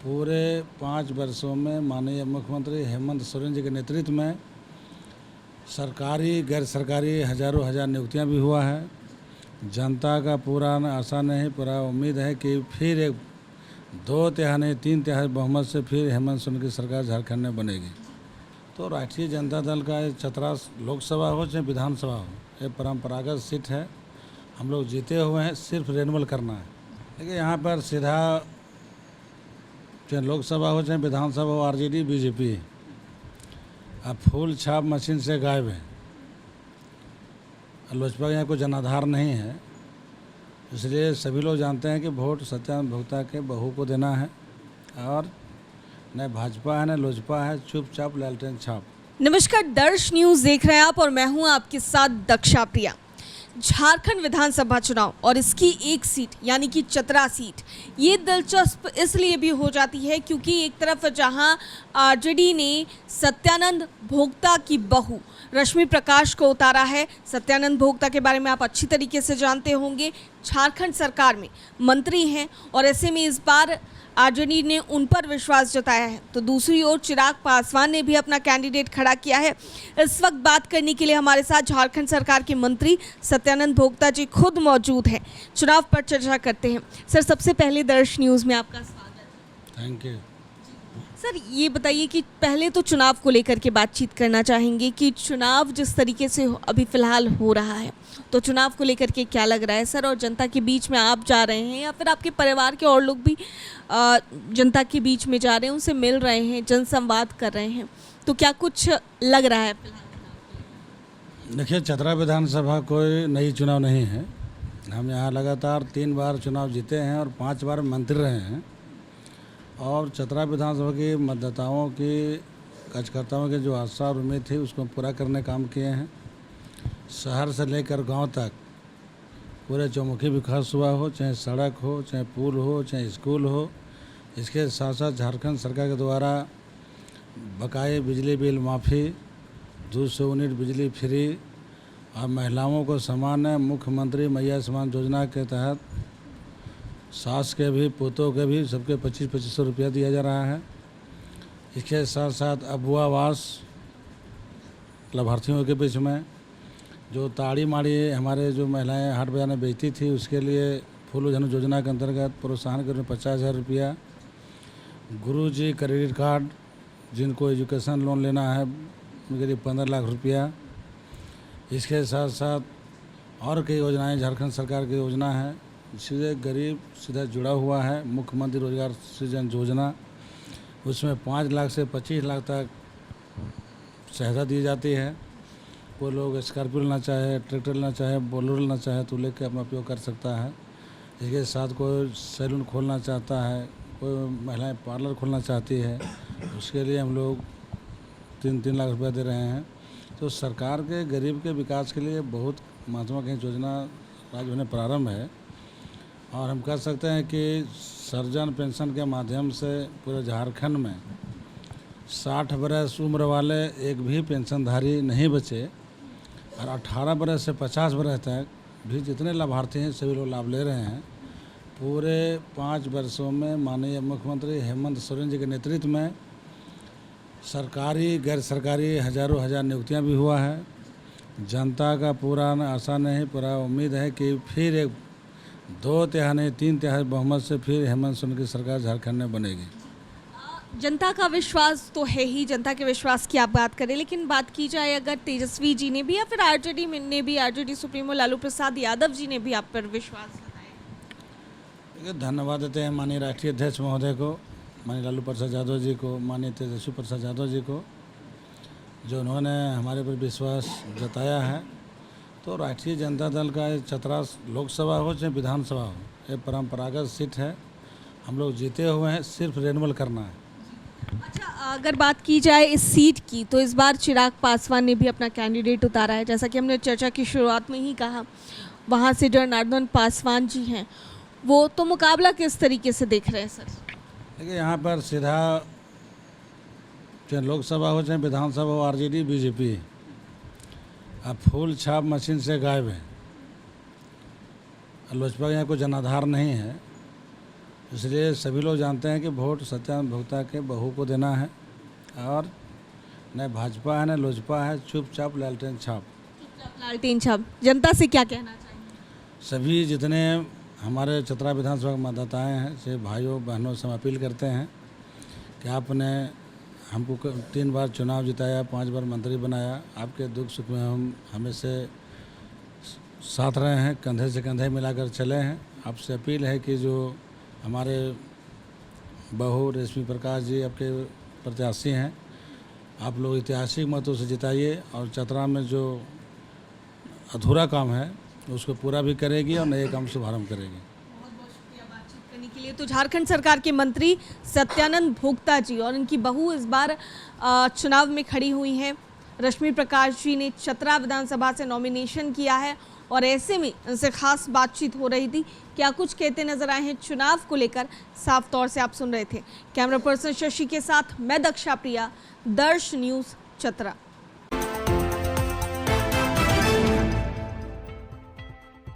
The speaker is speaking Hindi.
पूरे 5 वर्षों में माननीय मुख्यमंत्री हेमंत सोरेन जी के नेतृत्व में सरकारी गैर सरकारी हज़ारों नियुक्तियां भी हुआ है। जनता का पूरा आशा नहीं, पूरा उम्मीद है कि फिर एक 2 तिहाई नहीं 3 तिहाई बहुमत से फिर हेमंत सोरेन की सरकार झारखंड में बनेगी। तो राष्ट्रीय जनता दल का ये चतरा लोकसभा हो चाहे विधानसभा हो, ये परंपरागत सीट है। हम लोग जीते हुए हैं, सिर्फ रेनुअल करना है। देखिए यहाँ पर सीधा चाहे लोकसभा हो चाहे विधानसभा हो, आरजेडी बीजेपी अब फूल छाप मशीन से गायब है। लोजपा के यहाँ कोई जनाधार नहीं है, इसलिए सभी लोग जानते हैं कि वोट सत्यानंद भोक्ता के बहू को देना है और न भाजपा है न लोजपा है, चुपचाप लालटेन छाप। नमस्कार, दर्श न्यूज देख रहे हैं आप और मैं हूं आपके साथ दक्षा प्रिया। झारखंड विधानसभा चुनाव और इसकी एक सीट यानी कि चतरा सीट, ये दिलचस्प इसलिए भी हो जाती है क्योंकि एक तरफ जहां आरजेडी ने सत्यानंद भोक्ता की बहू रश्मि प्रकाश को उतारा है। सत्यानंद भोक्ता के बारे में आप अच्छी तरीके से जानते होंगे, झारखंड सरकार में मंत्री हैं और ऐसे में इस बार आरजेडी ने उन पर विश्वास जताया है। तो दूसरी ओर चिराग पासवान ने भी अपना कैंडिडेट खड़ा किया है। इस वक्त बात करने के लिए हमारे साथ झारखंड सरकार के मंत्री सत्यानंद भोक्ता जी खुद मौजूद हैं। चुनाव पर चर्चा करते हैं। सर, सबसे पहले दर्श न्यूज़ में आपका स्वागत है। Thank you. सर, ये बताइए कि पहले तो चुनाव को लेकर के बातचीत करना चाहेंगे कि चुनाव जिस तरीके से अभी फ़िलहाल हो रहा है, तो चुनाव को लेकर के क्या लग रहा है सर? और जनता के बीच में आप जा रहे हैं या फिर आपके परिवार के और लोग भी जनता के बीच में जा रहे हैं, उनसे मिल रहे हैं, जनसंवाद कर रहे हैं, तो क्या कुछ लग रहा है फिलहाल? देखिए, चतरा विधानसभा कोई नई चुनाव नहीं है। हम यहाँ लगातार 3 बार चुनाव जीते हैं और 5 बार मंत्री रहे हैं और चतरा विधानसभा की मतदाताओं की, कार्यकर्ताओं की जो आशा और उम्मीद थी उसको पूरा करने काम किए हैं। शहर से लेकर गांव तक पूरे चौमुखी विकास हुआ हो, चाहे सड़क हो, चाहे पुल हो, चाहे स्कूल हो। इसके साथ साथ झारखंड सरकार के द्वारा बकाये बिजली बिल माफ़ी, 200 यूनिट बिजली फ्री और महिलाओं को सामान्य मुख्यमंत्री मैया सम्मान योजना के तहत सास के भी पोतों के भी सबके 2500 रुपया दिया जा रहा है। इसके साथ साथ अबुआ आवास लाभार्थियों के बीच में जो ताड़ी माड़ी हमारे जो महिलाएं हाट बाजार में बेचती थी, उसके लिए फूल धन योजना के अंतर्गत प्रोत्साहन के रूप में 50,000 रुपया। गुरुजी क्रेडिट कार्ड, जिनको एजुकेशन लोन लेना है उनके लिए 15 लाख रुपया। इसके साथ साथ और कई योजनाएं झारखंड सरकार की योजना है, सीधे गरीब सीधा जुड़ा हुआ है। मुख्यमंत्री रोजगार सृजन योजना, उसमें 5 लाख से 25 लाख तक सहायता दी जाती है। कोई लोग स्कॉर्पियो लेना चाहे, ट्रैक्टर लेना चाहे, बोलेरो लेना चाहे तो लेकर अपना उपयोग कर सकता है। इसके साथ कोई सैलून खोलना चाहता है, कोई महिलाएं पार्लर खोलना चाहती है, उसके लिए हम लोग 3-3 लाख रुपया दे रहे हैं। तो सरकार के गरीब के विकास के लिए बहुत महत्वपूर्ण योजना राज्य में प्रारंभ है और हम कह सकते हैं कि सर्जन पेंशन के माध्यम से पूरे झारखंड में 60 बरस उम्र वाले एक भी पेंशनधारी नहीं बचे और 18 बरस से 50 बरस तक भी जितने लाभार्थी हैं सभी लोग लाभ ले रहे हैं। पूरे 5 वर्षों में माननीय मुख्यमंत्री हेमंत सोरेन जी के नेतृत्व में सरकारी गैर सरकारी हज़ारों नियुक्तियां भी हुआ है। जनता का पूरा आशा नहीं, पूरा उम्मीद है कि फिर एक 2 तिहाई नहीं 3 तिहाई बहुमत से फिर हेमंत सोरेन की सरकार झारखंड में बनेगी। जनता का विश्वास तो है ही, जनता के विश्वास की आप बात करें, लेकिन बात की जाए अगर तेजस्वी जी ने भी या फिर आरजेडी ने भी, आरजेडी सुप्रीमो लालू प्रसाद यादव जी ने भी आप पर विश्वास जताया। धन्यवाद देते हैं माननीय राष्ट्रीय अध्यक्ष महोदय को, माननीय लालू प्रसाद यादव जी को, माननीय तेजस्वी प्रसाद यादव जी को, जो उन्होंने हमारे पर विश्वास जताया है। तो राष्ट्रीय जनता दल का चतरा लोकसभा हो चाहे विधानसभा हो, ये परंपरागत सीट है। हम लोग जीते हुए हैं, सिर्फ रेनुअल करना है। अच्छा, अगर बात की जाए इस सीट की, तो इस बार चिराग पासवान ने भी अपना कैंडिडेट उतारा है। जैसा कि हमने चर्चा की शुरुआत में ही कहा, वहाँ से जनार्दन पासवान जी हैं, वो तो मुकाबला किस तरीके से देख रहे हैं सर? देखिए, यहाँ पर सीधा चाहे लोकसभा हो चाहे विधानसभा हो, आरजेडी बीजेपी अब फूल छाप मशीन से गायब है। लोजपा के यहाँ कोई जनाधार नहीं है, इसलिए सभी लोग जानते हैं कि वोट सत्यानंद भोक्ता के बहू को देना है, और न भाजपा है न लोजपा है, चुपचाप लालटेन छाप। लालटेन छाप। जनता से क्या कहना चाहेंगे? सभी जितने हमारे चतरा विधानसभा के मतदाताएँ हैं, से भाइयों बहनों से हम अपील करते हैं कि आपने हमको 3 बार चुनाव जिताया, 5 बार मंत्री बनाया, आपके दुख सुख में हम हमेशा साथ रहे हैं, कंधे से कंधे मिलाकर चले हैं। आपसे अपील है कि जो हमारे बहू रेशमी प्रकाश जी आपके प्रत्याशी हैं, आप लोग ऐतिहासिक मतों से जिताइए, और चतरा में जो अधूरा काम है उसको पूरा भी करेगी और नए काम शुभारंभ करेगी। बहुत बहुत शुक्रिया बातचीत करने के लिए। तो झारखंड सरकार के मंत्री सत्यानंद भोक्ता जी और इनकी बहू इस बार चुनाव में खड़ी हुई हैं। रश्मि प्रकाश जी ने चतरा विधानसभा से नॉमिनेशन किया है, और ऐसे में इनसे खास बातचीत हो रही थी। क्या कुछ कहते नजर आए हैं चुनाव को लेकर, साफ तौर से आप सुन रहे थे। कैमरा पर्सन शशि के साथ मैं दक्षा प्रिया, दर्श न्यूज़ चतरा।